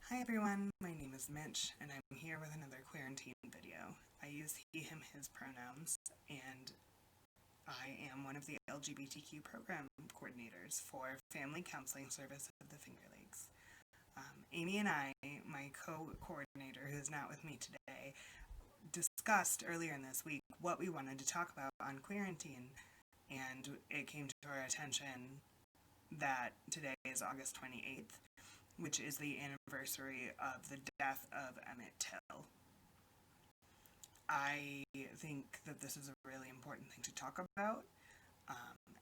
Hi everyone, my name is Mitch, and I'm here with another quarantine video. I use he, him, his pronouns, and I am one of the LGBTQ program coordinators for Family Counseling Service of the Finger Lakes. Amy and I, my co-coordinator who is not with me today, discussed earlier in this week what we wanted to talk about on quarantine, and it came to our attention that today is August 28th, which is the anniversary of the death of Emmett Till. I think that this is a really important thing to talk about.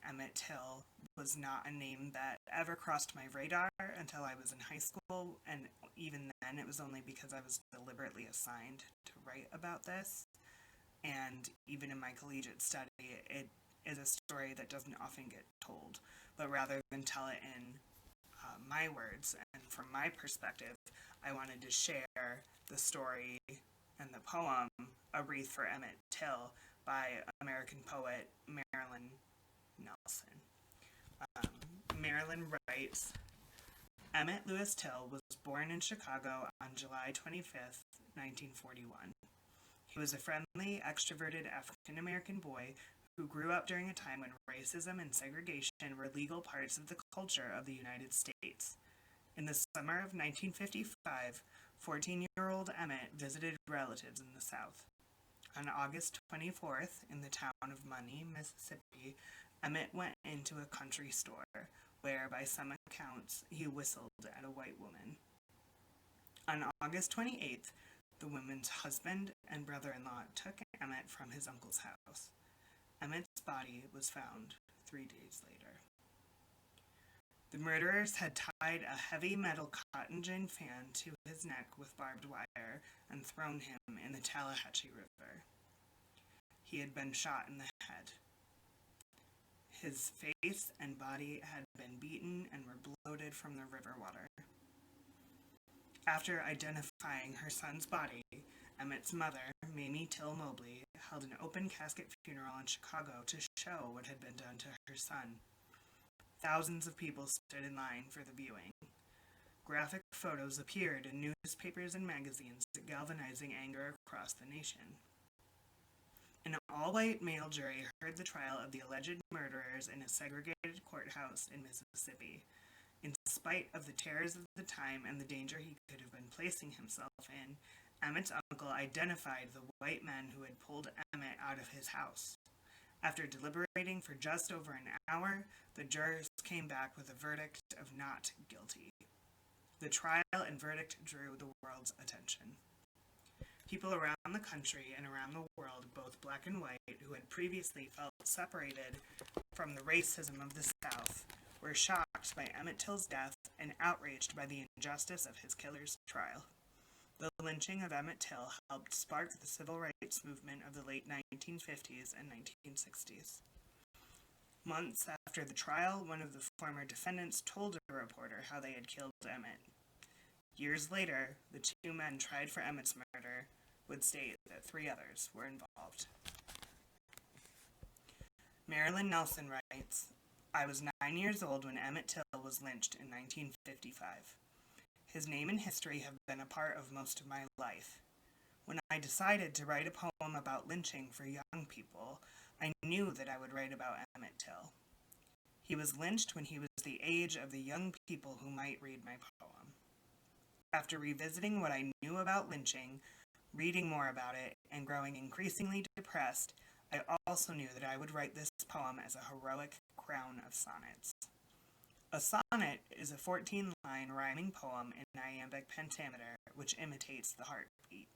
Emmett Till was not a name that ever crossed my radar until I was in high school, and even then it was only because I was deliberately assigned to write about this. And even in my collegiate study, it is a story that doesn't often get told, but rather than tell it in my words and from my perspective, I wanted to share the story and the poem A Wreath for Emmett Till by American poet Marilyn Nelson. Marilyn writes, Emmett Louis Till was born in Chicago on July 25th, 1941. He was a friendly, extroverted African-American boy who grew up during a time when racism and segregation were legal parts of the culture of the United States. In the summer of 1955, 14-year-old Emmett visited relatives in the South. On August 24th, in the town of Money, Mississippi, Emmett went into a country store, where, by some accounts, he whistled at a white woman. On August 28th, the woman's husband and brother-in-law took Emmett from his uncle's house. Emmett's body was found 3 days later. The murderers had tied a heavy metal cotton gin fan to his neck with barbed wire and thrown him in the Tallahatchie River. He had been shot in the head. His face and body had been beaten and were bloated from the river water. After identifying her son's body, Emmett's mother, Mamie Till Mobley, held an open casket funeral in Chicago to show what had been done to her son. Thousands of people stood in line for the viewing. Graphic photos appeared in newspapers and magazines, galvanizing anger across the nation. An all-white male jury heard the trial of the alleged murderers in a segregated courthouse in Mississippi. In spite of the terrors of the time and the danger he could have been placing himself in, Emmett's uncle identified the white men who had pulled Emmett out of his house. After deliberating for just over an hour, the jurors came back with a verdict of not guilty. The trial and verdict drew the world's attention. People around the country and around the world, both black and white, who had previously felt separated from the racism of the South, were shocked by Emmett Till's death and outraged by the injustice of his killer's trial. The lynching of Emmett Till helped spark the civil rights movement of the late 1950s and 1960s. Months after the trial, one of the former defendants told a reporter how they had killed Emmett. Years later, the two men tried for Emmett's murder would state that 3 others were involved. Marilyn Nelson writes, I was 9 years old when Emmett Till was lynched in 1955. His name and history have been a part of most of my life. When I decided to write a poem about lynching for young people, I knew that I would write about Emmett Till. He was lynched when he was the age of the young people who might read my poem. After revisiting what I knew about lynching, reading more about it, and growing increasingly depressed, I also knew that I would write this poem as a heroic crown of sonnets. A sonnet is a 14-line rhyming poem in iambic pentameter which imitates the heartbeat.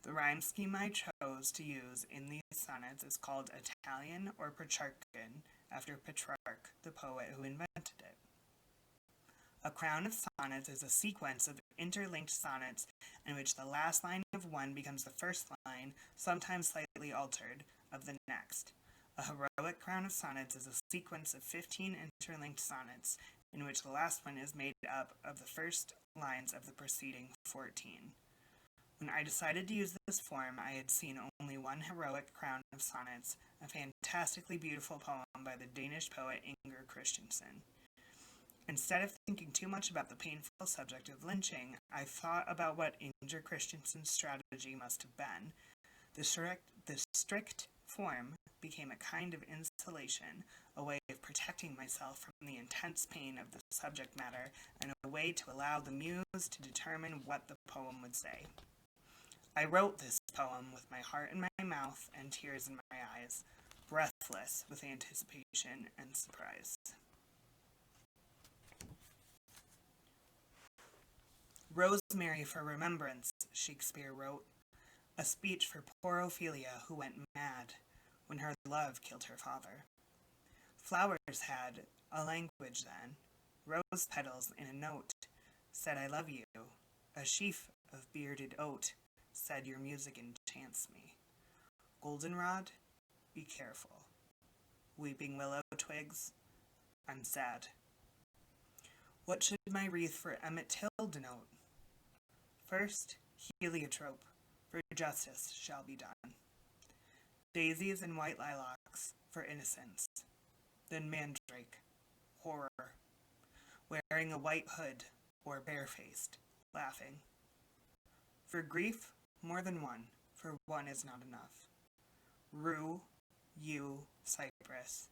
The rhyme scheme I chose to use in these sonnets is called Italian or Petrarchan, after Petrarch, the poet who invented it. A crown of sonnets is a sequence of interlinked sonnets in which the last line of one becomes the first line, sometimes slightly altered, of the next. A heroic crown of sonnets is a sequence of 15 interlinked sonnets, in which the last one is made up of the first lines of the preceding 14. When I decided to use this form, I had seen only one heroic crown of sonnets, a fantastically beautiful poem by the Danish poet Inger Christensen. Instead of thinking too much about the painful subject of lynching, I thought about what Inger Christensen's strategy must have been. The strict form became a kind of insulation, a way of protecting myself from the intense pain of the subject matter, and a way to allow the muse to determine what the poem would say. I wrote this poem with my heart in my mouth and tears in my eyes, breathless with anticipation and surprise. Rosemary for Remembrance, Shakespeare wrote, a speech for poor Ophelia who went mad when her love killed her father. Flowers had a language then. Rose petals in a note said I love you. A sheaf of bearded oat said your music enchants me. Goldenrod, be careful. Weeping willow twigs, I'm sad. What should my wreath for Emmett Till denote? First, heliotrope, for justice shall be done. Daisies and white lilacs, for innocence. Then mandrake, horror, wearing a white hood, or barefaced, laughing. For grief, more than one, for one is not enough. Rue, yew, cypress.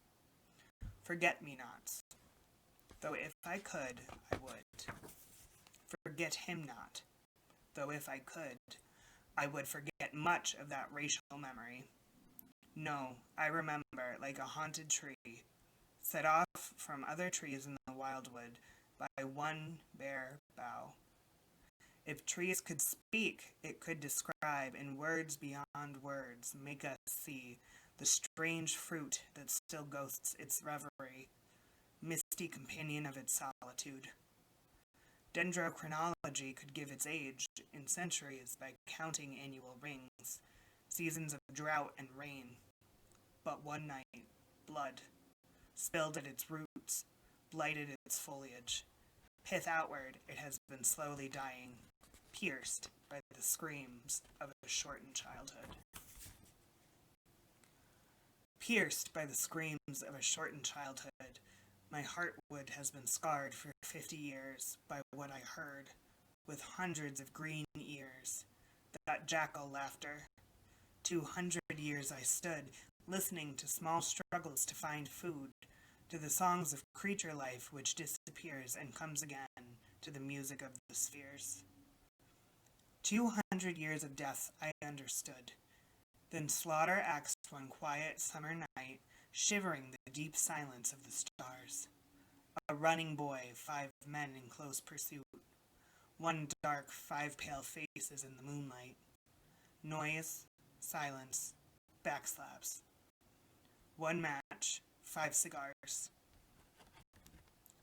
Forget-me-nots, though if I could, I would. Forget him not, though if I could, I would forget much of that racial memory. No, I remember, like a haunted tree, set off from other trees in the wildwood by one bare bough. If trees could speak, it could describe in words beyond words, make us see the strange fruit that still ghosts its reverie, misty companion of its solitude. Dendrochronology could give its age in centuries by counting annual rings, seasons of drought and rain. But one night, blood, spilled at its roots, blighted its foliage. Pith outward, it has been slowly dying, pierced by the screams of a shortened childhood. Pierced by the screams of a shortened childhood, my heartwood has been scarred for 50 years by what I heard, with hundreds of green ears, that jackal laughter. 200 years I stood, listening to small struggles to find food, to the songs of creature life which disappears and comes again, to the music of the spheres. 200 years of death I understood. Then slaughter axed one quiet summer night, shivering the deep silence of the stars. A running boy, 5 men in close pursuit. One dark, 5 pale faces in the moonlight. Noise, silence, backslaps. One match, 5 cigars.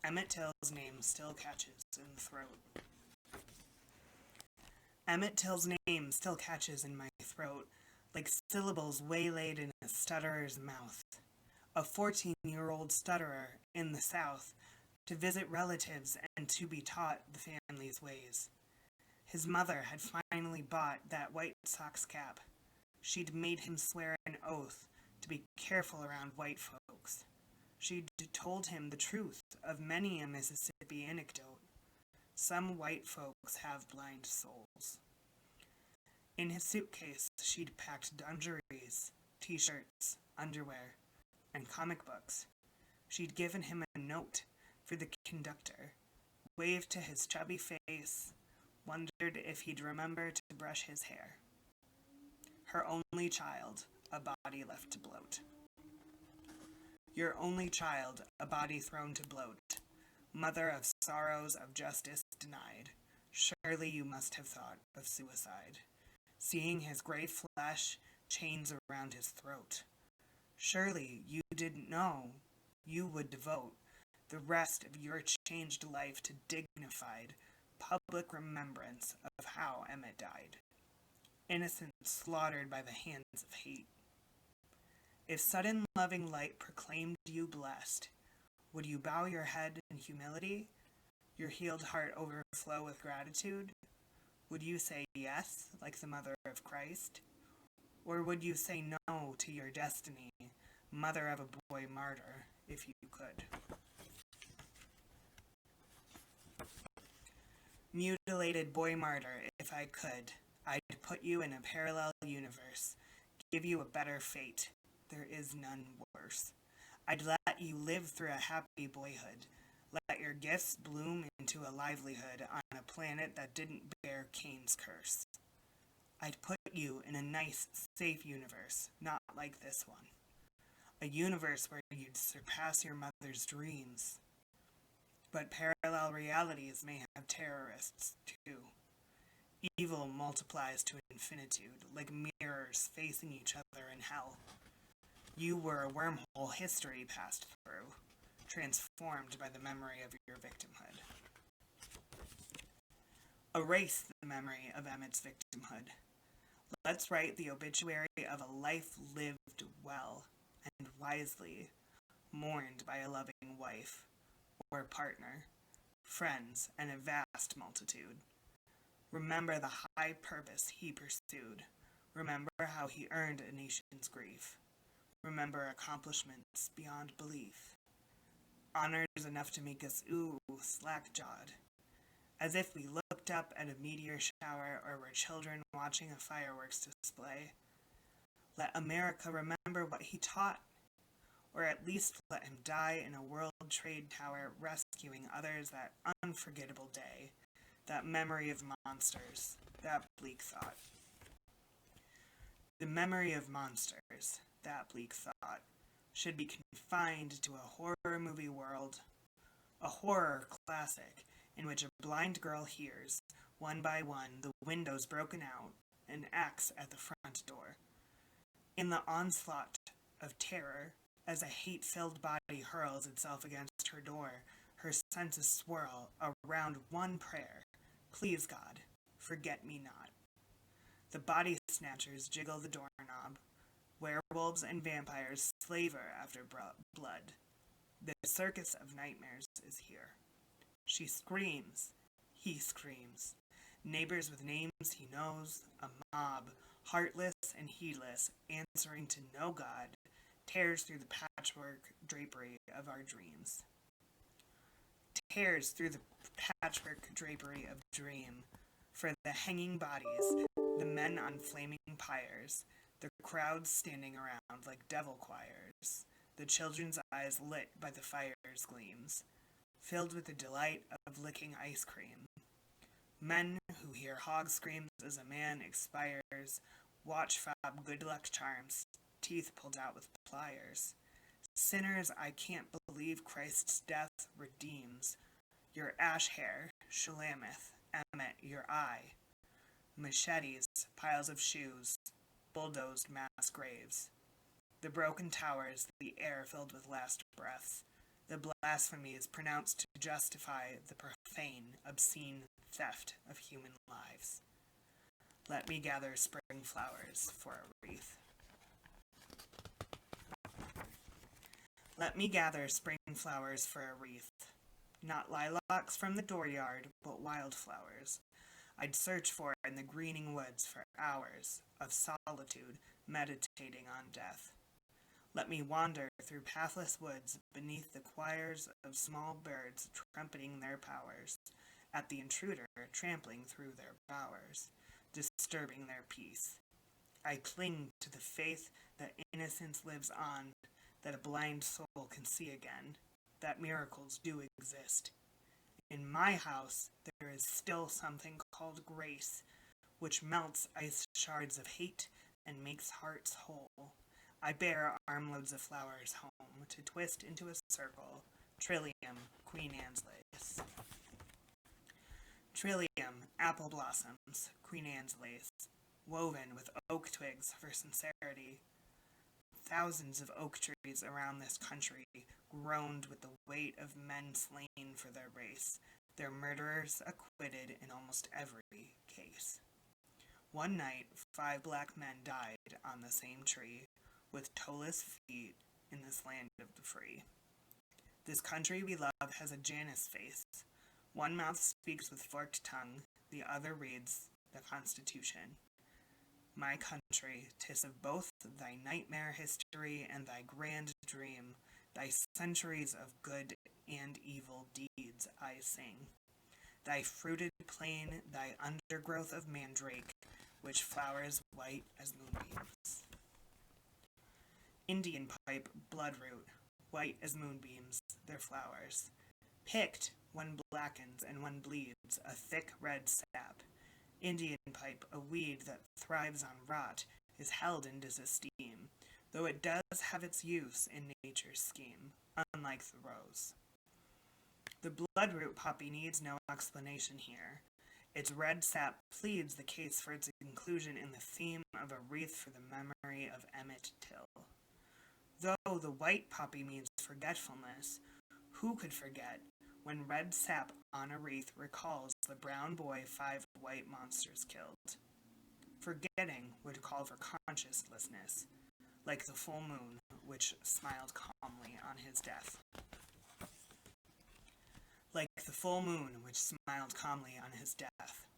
Emmett Till's name still catches in the throat. Emmett Till's name still catches in my throat, like syllables waylaid in a stutterer's mouth. A 14-year-old stutterer in the South, to visit relatives and to be taught the family's ways. His mother had finally bought that White Sox cap. She'd made him swear an oath to be careful around white folks. She'd told him the truth of many a Mississippi anecdote. Some white folks have blind souls. In his suitcase, she'd packed dungarees, t-shirts, underwear, and comic books. She'd given him a note for the conductor, waved to his chubby face, wondered if he'd remember to brush his hair. Her only child, a body left to bloat. Your only child, a body thrown to bloat. Mother of sorrows of justice denied. Surely you must have thought of suicide. Seeing his gray flesh, chains around his throat. Surely you didn't know you would devote the rest of your changed life to dignified, public remembrance of how Emmett died. Innocent slaughtered by the hands of hate. If sudden loving light proclaimed you blessed, would you bow your head in humility, your healed heart overflow with gratitude? Would you say yes, like the mother of Christ? Or would you say no to your destiny, mother of a boy martyr, if you could? Mutilated boy martyr, if I could, I'd put you in a parallel universe, give you a better fate. There is none worse. I'd let you live through a happy boyhood, let your gifts bloom into a livelihood on a planet that didn't bear Cain's curse. I'd put you in a nice, safe universe, not like this one. A universe where you'd surpass your mother's dreams. But parallel realities may have terrorists, too. Evil multiplies to infinitude, like mirrors facing each other in hell. You were a wormhole history passed through, transformed by the memory of your victimhood. Erase the memory of Emmett's victimhood. Let's write the obituary of a life lived well and wisely, mourned by a loving wife or partner, friends, and a vast multitude. Remember the high purpose he pursued. Remember how he earned a nation's grief. Remember accomplishments beyond belief. Honors enough to make us slack-jawed. As if we looked up at a meteor shower or were children watching a fireworks display. Let America remember what he taught, or at least let him die in a World Trade Tower rescuing others that unforgettable day, that memory of monsters, that bleak thought. The memory of monsters, that bleak thought, should be confined to a horror movie world, a horror classic in which a blind girl hears, one by one, the windows broken out, an axe at the front door. In the onslaught of terror, as a hate-filled body hurls itself against her door, her senses swirl around one prayer, please God, forget me not. The body snatchers jiggle the doorknob. Werewolves and vampires slaver after blood. The circus of nightmares is here. She screams. He screams. Neighbors with names he knows, a mob, heartless and heedless, answering to no God, tears through the patchwork drapery of our dreams. Tears through the patchwork drapery of dream, for the hanging bodies, the men on flaming pyres, the crowds standing around like devil choirs, the children's eyes lit by the fire's gleams, filled with the delight of licking ice cream. Men who hear hog screams as a man expires, watch fob good luck charms, teeth pulled out with pliers. Sinners, I can't believe Christ's death redeems. Your ash hair, Shalamith, Emmett, your eye. Machetes, piles of shoes, bulldozed mass graves. The broken towers, the air filled with last breaths. The blasphemies pronounced to justify the profane, obscene theft of human lives. Let me gather spring flowers for a wreath. Let me gather spring flowers for a wreath. Not lilacs from the dooryard, but wildflowers. I'd search for in the greening woods for hours of solitude, meditating on death. Let me wander through pathless woods beneath the choirs of small birds trumpeting their powers, at the intruder trampling through their bowers, disturbing their peace. I cling to the faith that innocence lives on, that a blind soul can see again, that miracles do exist. In my house, there is still something called grace, which melts ice shards of hate and makes hearts whole. I bear armloads of flowers home to twist into a circle, trillium, Queen Anne's lace. Trillium, apple blossoms, Queen Anne's lace, woven with oak twigs for sincerity. Thousands of oak trees around this country groaned with the weight of men slain for their race, their murderers acquitted in almost every case. One night, 5 black men died on the same tree, with toeless feet in this land of the free. This country we love has a Janus face. One mouth speaks with forked tongue, the other reads the Constitution. My country, 'tis of both thy nightmare history and thy grand dream, thy centuries of good and evil deeds I sing. thy fruited plain, thy undergrowth of mandrake, which flowers white as moonbeams. Indian pipe, bloodroot, white as moonbeams, their flowers. Picked, one blackens and one bleeds, a thick red sap. Indian pipe, a weed that thrives on rot, is held in disesteem, though it does have its use in nature's scheme, unlike the rose. The bloodroot poppy needs no explanation here. Its red sap pleads the case for its inclusion in the theme of a wreath for the memory of Emmett Till. Though the white poppy means forgetfulness, who could forget when red sap on a wreath recalls the brown boy 5 white monsters killed? Forgetting would call for consciencelessness, like the full moon which smiled calmly on his death. Like the full moon which smiled calmly on his death.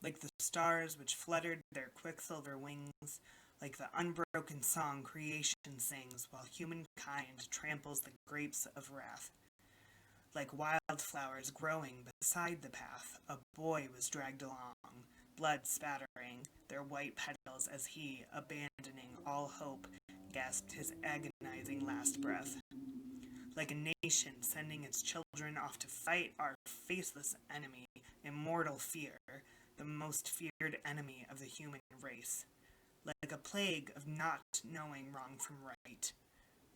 Like the stars which fluttered their quicksilver wings, like the unbroken song creation sings while humankind tramples the grapes of wrath. Like wildflowers growing beside the path, a boy was dragged along, blood spattering their white petals as he, abandoning all hope, gasped his agonizing last breath. Like a nation sending its children off to fight our faceless enemy, immortal fear, the most feared enemy of the human race. Like a plague of not knowing wrong from right.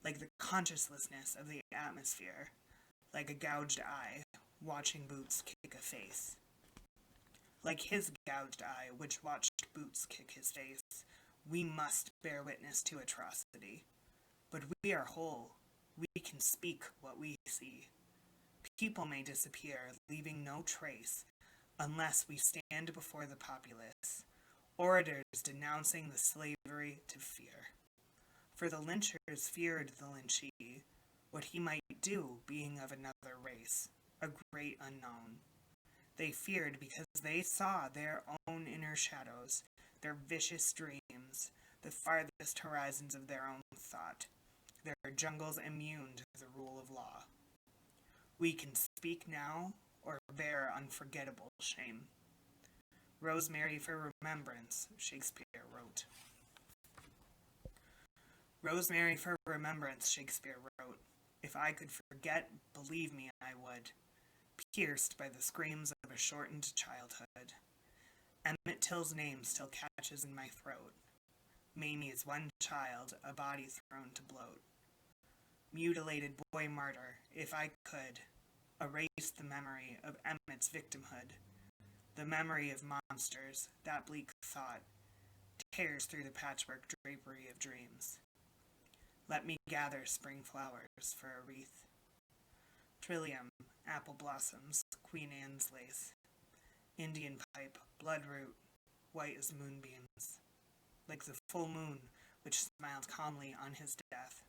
Like the consciencelessness of the atmosphere. Like a gouged eye, watching Boots kick a face. Like his gouged eye, which watched Boots kick his face, we must bear witness to atrocity. But we are whole. We can speak what we see. People may disappear, leaving no trace, unless we stand before the populace, orators denouncing the slavery to fear. For the lynchers feared the lynchee, what he might do being of another race, a great unknown. They feared because they saw their own inner shadows, their vicious dreams, the farthest horizons of their own thought, their jungles immune to the rule of law. We can speak now or bear unforgettable shame. Rosemary for Remembrance, Shakespeare wrote. Rosemary for Remembrance, Shakespeare wrote. If I could forget, believe me I would, pierced by the screams of a shortened childhood. Emmett Till's name still catches in my throat. Mamie's one child, a body thrown to bloat. Mutilated boy martyr, if I could, erase the memory of Emmett's victimhood. The memory of monsters, that bleak thought, tears through the patchwork drapery of dreams. Let me gather spring flowers for a wreath. Trillium, apple blossoms, Queen Anne's lace. Indian pipe, bloodroot, white as moonbeams. Like the full moon which smiled calmly on his death.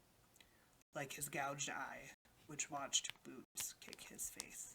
Like his gouged eye which watched Boots kick his face.